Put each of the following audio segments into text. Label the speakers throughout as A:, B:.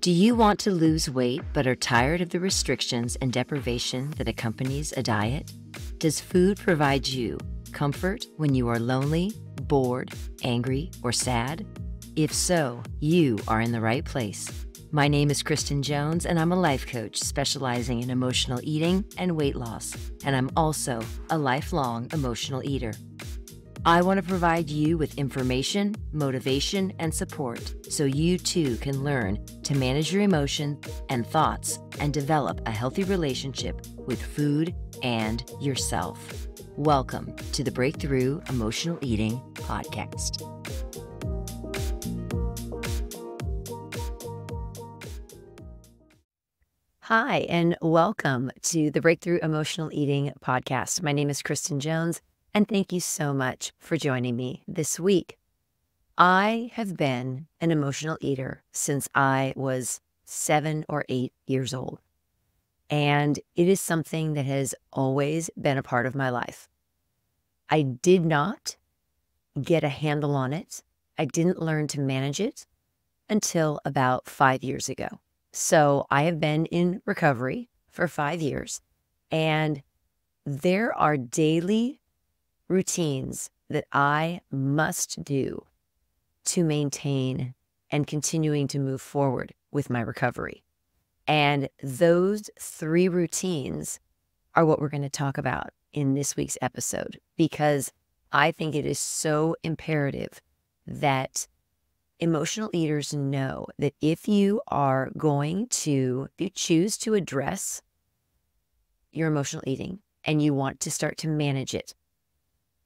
A: Do you want to lose weight but are tired of the restrictions and deprivation that accompanies a diet? Does food provide you comfort when you are lonely, bored, angry, or sad? If so, you are in the right place. My name is Kristin Jones, and I'm a life coach specializing in emotional eating and weight loss, and I'm also a lifelong emotional eater. I want to provide you with information, motivation, and support so you too can learn to manage your emotions and thoughts and develop a healthy relationship with food and yourself. Welcome to the Breakthrough Emotional Eating Podcast. Hi, and welcome to the Breakthrough Emotional Eating Podcast. My name is Kristin Jones, and thank you so much for joining me this week. I have been an emotional eater since I was 7 or 8 years old, and it is something that has always been a part of my life. I did not get a handle on it. I didn't learn to manage it until about 5 years ago. So I have been in recovery for 5 years, and there are daily routines that I must do to maintain and continuing to move forward with my recovery. And those 3 routines are what we're going to talk about in this week's episode, because I think it is so imperative that emotional eaters know that if you are going to, if you choose to address your emotional eating and you want to start to manage it,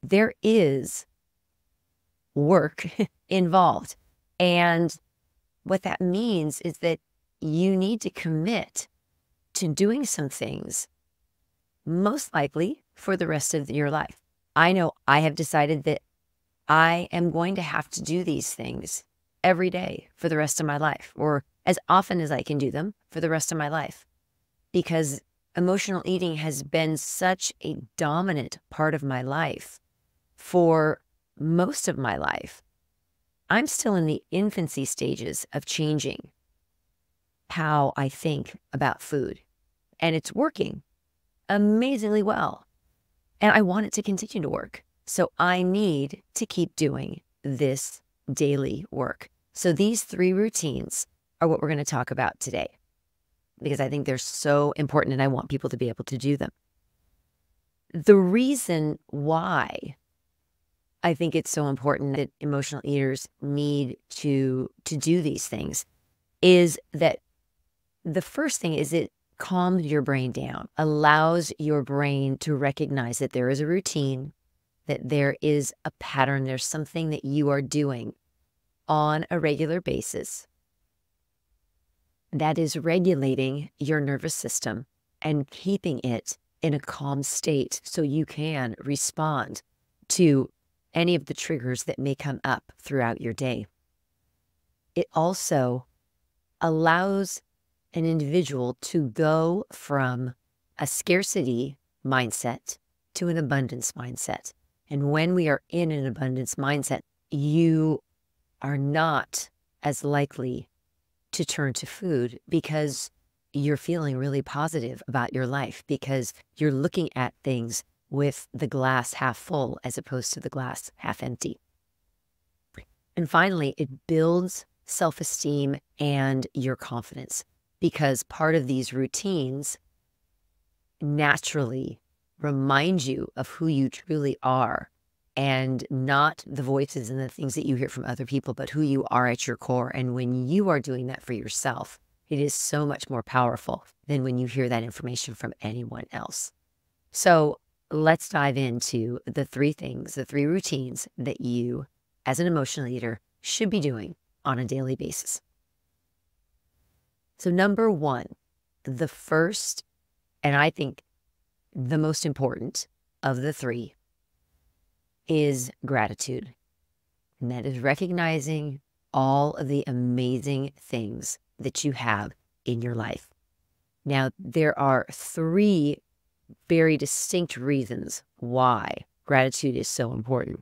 A: there is work involved. And what that means is that you need to commit to doing some things, most likely for the rest of your life. I know I have decided that I am going to have to do these things every day for the rest of my life, or as often as I can do them for the rest of my life, because emotional eating has been such a dominant part of my life for most of my life. I'm still in the infancy stages of changing how I think about food, and it's working amazingly well. And I want it to continue to work. So I need to keep doing this daily work. So these 3 routines are what we're going to talk about today, because I think they're so important and I want people to be able to do them. The reason why I think it's so important that emotional eaters need to do these things is that the first thing is it calms your brain down, allows your brain to recognize that there is a routine, that there is a pattern, there's something that you are doing on a regular basis that is regulating your nervous system and keeping it in a calm state so you can respond to any of the triggers that may come up throughout your day. It also allows an individual to go from a scarcity mindset to an abundance mindset. And when we are in an abundance mindset, you are not as likely to turn to food because you're feeling really positive about your life, because you're looking at things with the glass half full as opposed to the glass half empty. And finally, it builds self-esteem and your confidence, because part of these routines naturally remind you of who you truly are, and not the voices and the things that you hear from other people, but who you are at your core. And when you are doing that for yourself, it is so much more powerful than when you hear that information from anyone else. So let's dive into the 3 things, the 3 routines that you, as an emotional eater, should be doing on a daily basis. So number 1, the first, and I think the most important of the 3, is gratitude. And that is recognizing all of the amazing things that you have in your life. Now, there are 3 very distinct reasons why gratitude is so important.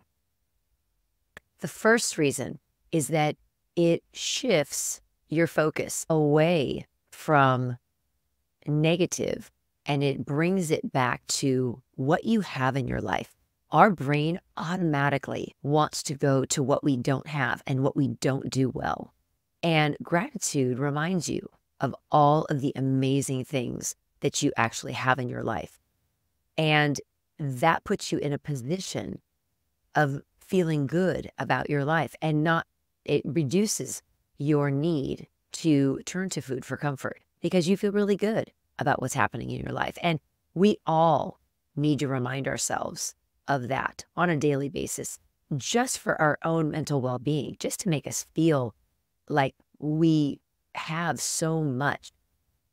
A: The first reason is that it shifts your focus away from negative and it brings it back to what you have in your life. Our brain automatically wants to go to what we don't have and what we don't do well. And gratitude reminds you of all of the amazing things that you actually have in your life. And that puts you in a position of feeling good about your life and it reduces your need to turn to food for comfort because you feel really good about what's happening in your life. And we all need to remind ourselves of that on a daily basis, just for our own mental well-being, just to make us feel like we have so much,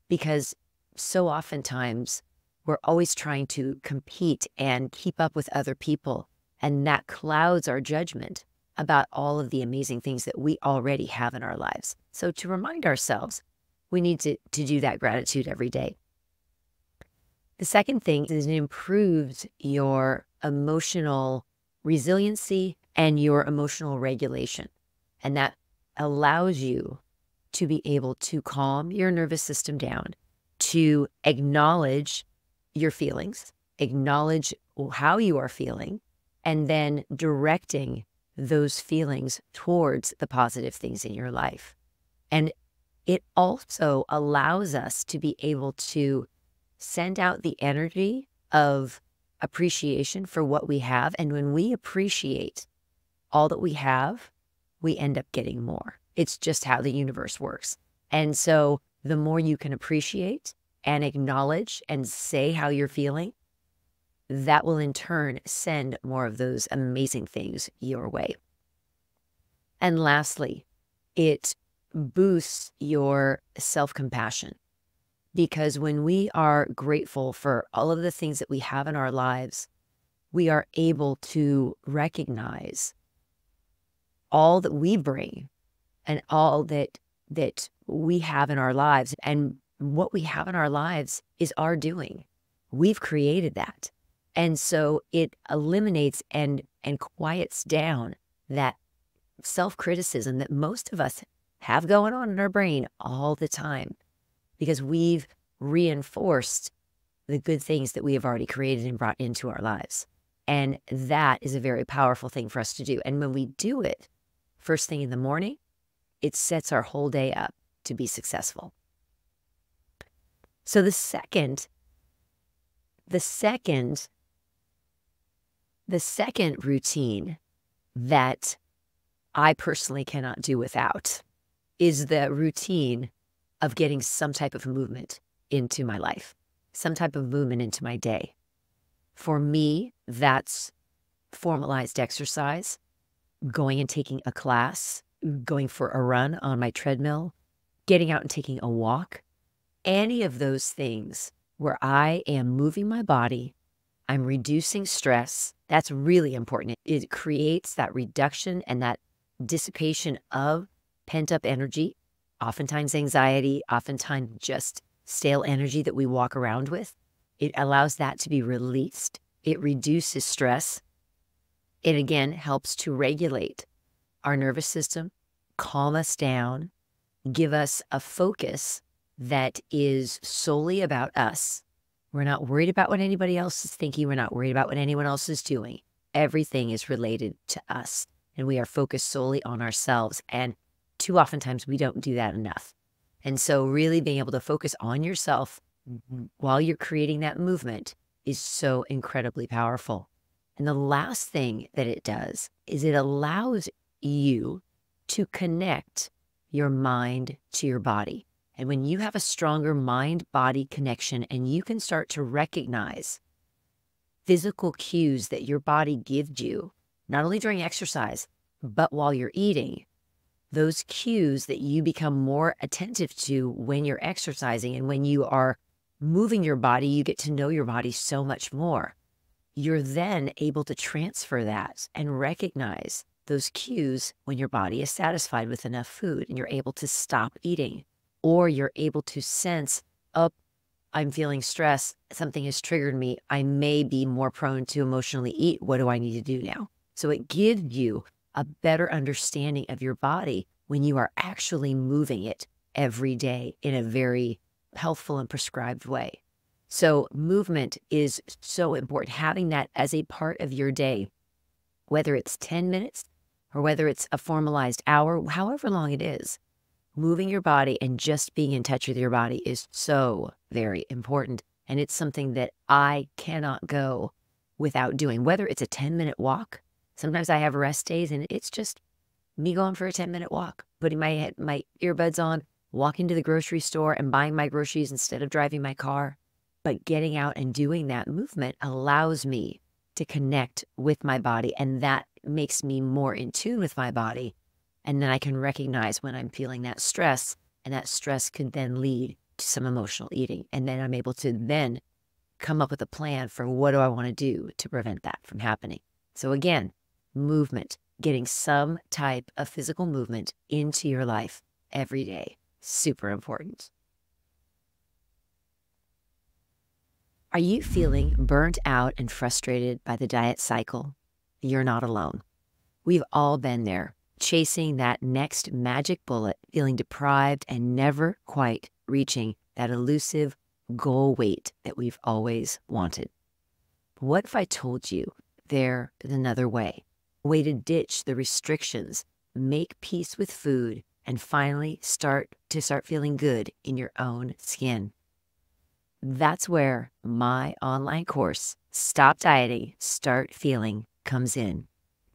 A: because so oftentimes we're always trying to compete and keep up with other people, and that clouds our judgment about all of the amazing things that we already have in our lives. So to remind ourselves, we need to do that gratitude every day. The second thing is it improves your emotional resiliency and your emotional regulation. And that allows you to be able to calm your nervous system down, to acknowledge your feelings, acknowledge how you are feeling, and then directing those feelings towards the positive things in your life. And it also allows us to be able to send out the energy of appreciation for what we have. And when we appreciate all that we have, we end up getting more. It's just how the universe works. And so the more you can appreciate and acknowledge and say how you're feeling, that will in turn send more of those amazing things your way. And lastly, it boosts your self-compassion, because when we are grateful for all of the things that we have in our lives, we are able to recognize all that we bring and all that we have in our lives. And what we have in our lives is our doing. We've created that. And so it eliminates and quiets down that self-criticism that most of us have going on in our brain all the time, because we've reinforced the good things that we have already created and brought into our lives. And that is a very powerful thing for us to do. And when we do it first thing in the morning, it sets our whole day up to be successful. So the second routine that I personally cannot do without is the routine of getting some type of movement into my life, some type of movement into my day. For me, that's formalized exercise, going and taking a class, going for a run on my treadmill, getting out and taking a walk, any of those things where I am moving my body, I'm reducing stress. That's really important. It creates that reduction and that dissipation of pent-up energy, oftentimes anxiety, oftentimes just stale energy that we walk around with. It allows that to be released. It reduces stress. It again helps to regulate our nervous system, calm us down, give us a focus that is solely about us. We're not worried about what anybody else is thinking. We're not worried about what anyone else is doing. Everything is related to us, and we are focused solely on ourselves. And too oftentimes we don't do that enough. And so really being able to focus on yourself while you're creating that movement is so incredibly powerful. And the last thing that it does is it allows you to connect your mind to your body. And when you have a stronger mind-body connection and you can start to recognize physical cues that your body gives you, not only during exercise, but while you're eating, those cues that you become more attentive to when you're exercising and when you are moving your body, you get to know your body so much more. You're then able to transfer that and recognize those cues when your body is satisfied with enough food and you're able to stop eating, or you're able to sense, oh, I'm feeling stress, something has triggered me, I may be more prone to emotionally eat, what do I need to do now? So it gives you a better understanding of your body when you are actually moving it every day in a very healthful and prescribed way. So movement is so important. Having that as a part of your day, whether it's 10 minutes or whether it's a formalized hour, however long it is, moving your body and just being in touch with your body is so very important. And it's something that I cannot go without doing, whether it's a 10-minute walk. Sometimes I have rest days and it's just me going for a 10-minute walk, putting my earbuds on, walking to the grocery store and buying my groceries instead of driving my car. But getting out and doing that movement allows me to connect with my body, and that makes me more in tune with my body. And then I can recognize when I'm feeling that stress, and that stress could then lead to some emotional eating. And then I'm able to then come up with a plan for what do I want to do to prevent that from happening. So again, movement, getting some type of physical movement into your life every day, super important. Are you feeling burnt out and frustrated by the diet cycle? You're not alone. We've all been there, chasing that next magic bullet, feeling deprived and never quite reaching that elusive goal weight that we've always wanted. What if I told you there is another way, a way to ditch the restrictions, make peace with food, and finally start feeling good in your own skin? That's where my online course, Stop Dieting, Start Feeling, comes in.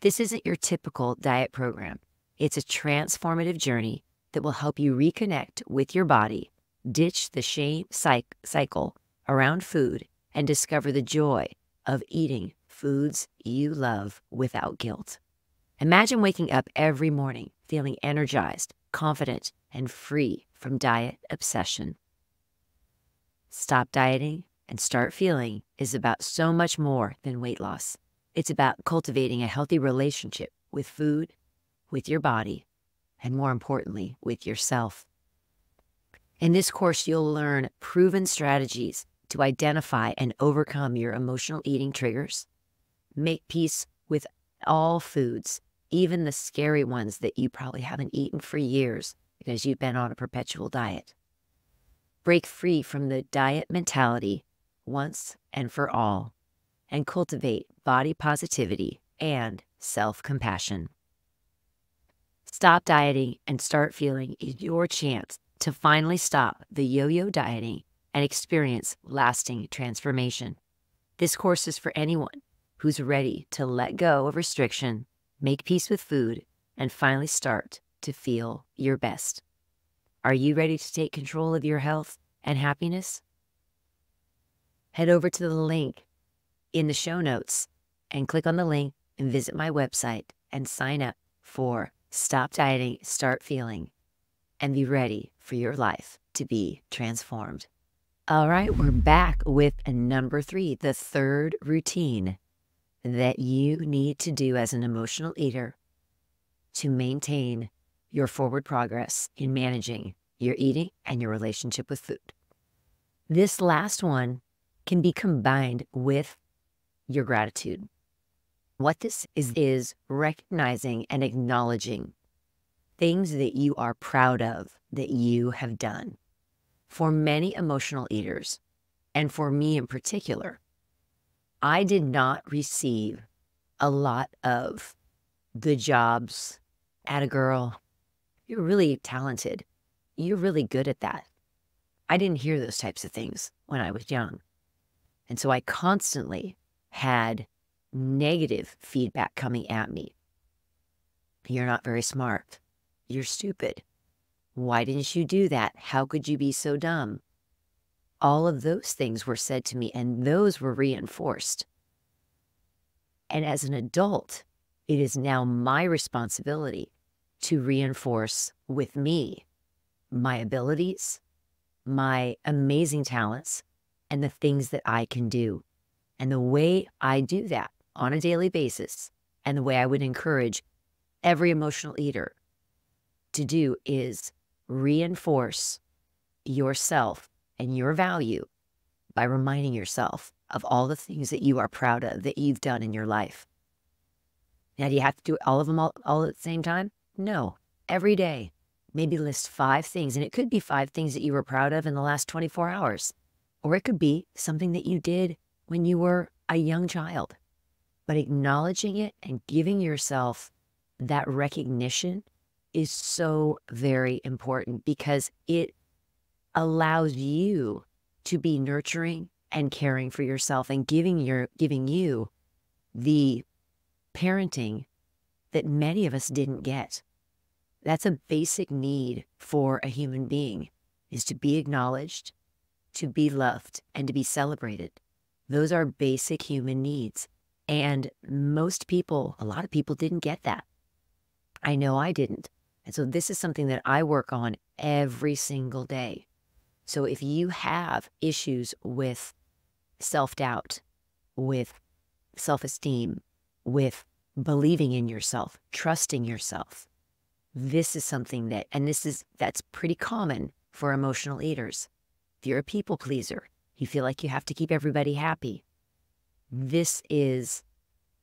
A: This isn't your typical diet program. It's a transformative journey that will help you reconnect with your body, ditch the shame cycle around food, and discover the joy of eating foods you love without guilt. Imagine waking up every morning feeling energized, confident, and free from diet obsession. Stop Dieting and Start Feeling is about so much more than weight loss. It's about cultivating a healthy relationship with food, with your body, and more importantly, with yourself. In this course, you'll learn proven strategies to identify and overcome your emotional eating triggers, make peace with all foods, even the scary ones that you probably haven't eaten for years because you've been on a perpetual diet. Break free from the diet mentality once and for all, and cultivate body positivity and self-compassion. Stop Dieting and Start Feeling is your chance to finally stop the yo-yo dieting and experience lasting transformation. This course is for anyone who's ready to let go of restriction, make peace with food, and finally start to feel your best. Are you ready to take control of your health and happiness? Head over to the link in the show notes and click on the link and visit my website and sign up for Stop Dieting, Start Feeling, and be ready for your life to be transformed. All right, we're back with number 3, the third routine that you need to do as an emotional eater to maintain your forward progress in managing your eating and your relationship with food. This last one can be combined with your gratitude. What this is recognizing and acknowledging things that you are proud of that you have done. For many emotional eaters, and for me in particular, I did not receive a lot of good jobs, atta girl, you're really talented, you're really good at that. I didn't hear those types of things when I was young. And so I constantly had negative feedback coming at me. You're not very smart. You're stupid. Why didn't you do that? How could you be so dumb? All of those things were said to me, and those were reinforced. And as an adult, it is now my responsibility to reinforce with me my abilities, my amazing talents, and the things that I can do. And the way I do that on a daily basis, and the way I would encourage every emotional eater to do, is reinforce yourself and your value by reminding yourself of all the things that you are proud of that you've done in your life. Now, do you have to do all of them all at the same time? No. every day, maybe list 5 things. And it could be 5 things that you were proud of in the last 24 hours. Or it could be something that you did when you were a young child. But acknowledging it and giving yourself that recognition is so very important, because it allows you to be nurturing and caring for yourself and giving you the parenting that many of us didn't get. That's a basic need for a human being, is to be acknowledged, to be loved, and to be celebrated. Those are basic human needs. And most people, a lot of people didn't get that. I know I didn't. And so this is something that I work on every single day. So if you have issues with self-doubt, with self-esteem, with believing in yourself, trusting yourself, this is something that's pretty common for emotional eaters. If you're a people pleaser, you feel like you have to keep everybody happy. This is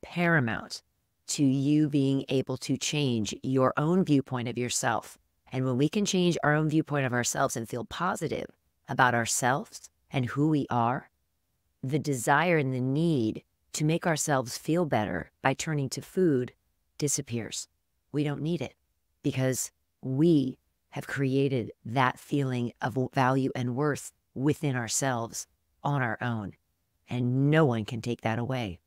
A: paramount to you being able to change your own viewpoint of yourself. And when we can change our own viewpoint of ourselves and feel positive about ourselves and who we are, the desire and the need to make ourselves feel better by turning to food disappears. We don't need it, because we have created that feeling of value and worth within ourselves on our own, and no one can take that away.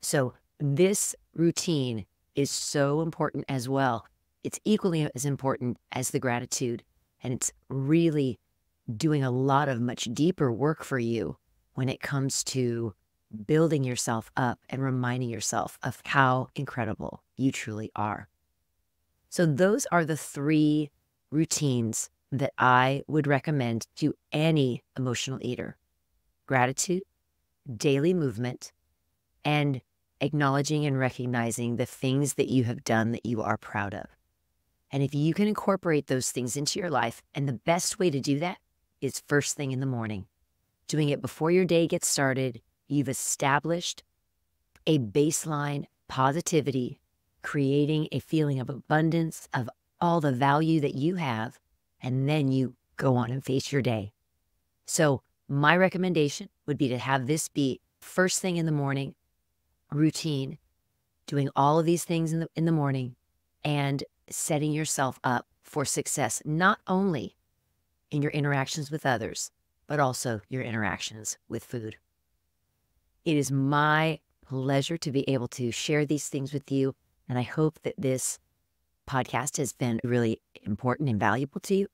A: So this routine is so important as well. It's equally as important as the gratitude, and it's really doing a lot of much deeper work for you when it comes to building yourself up and reminding yourself of how incredible you truly are. So those are the 3 routines that I would recommend to any emotional eater: gratitude, daily movement, and acknowledging and recognizing the things that you have done that you are proud of. And if you can incorporate those things into your life, and the best way to do that is first thing in the morning, doing it before your day gets started, you've established a baseline positivity, creating a feeling of abundance, of all the value that you have, and then you go on and face your day. So my recommendation would be to have this be first thing in the morning routine, doing all of these things in the morning, and setting yourself up for success, not only in your interactions with others, but also your interactions with food. It is my pleasure to be able to share these things with you, and I hope that this podcast has been really important and valuable to you.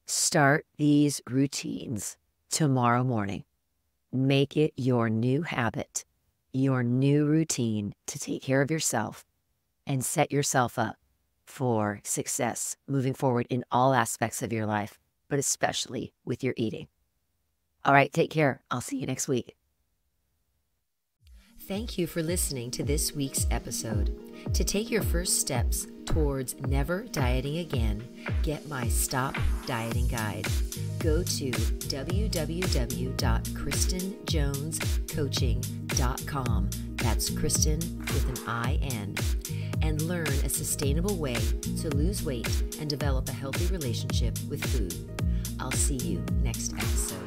A: Start these routines tomorrow morning. Make it your new habit, your new routine to take care of yourself and set yourself up for success moving forward in all aspects of your life, but especially with your eating. All right, take care. I'll see you next week. Thank you for listening to this week's episode. To take your first steps towards never dieting again, get my Stop Dieting Guide. Go to www.kristinjonescoaching.com. That's Kristin with an I-N. And learn a sustainable way to lose weight and develop a healthy relationship with food. I'll see you next episode.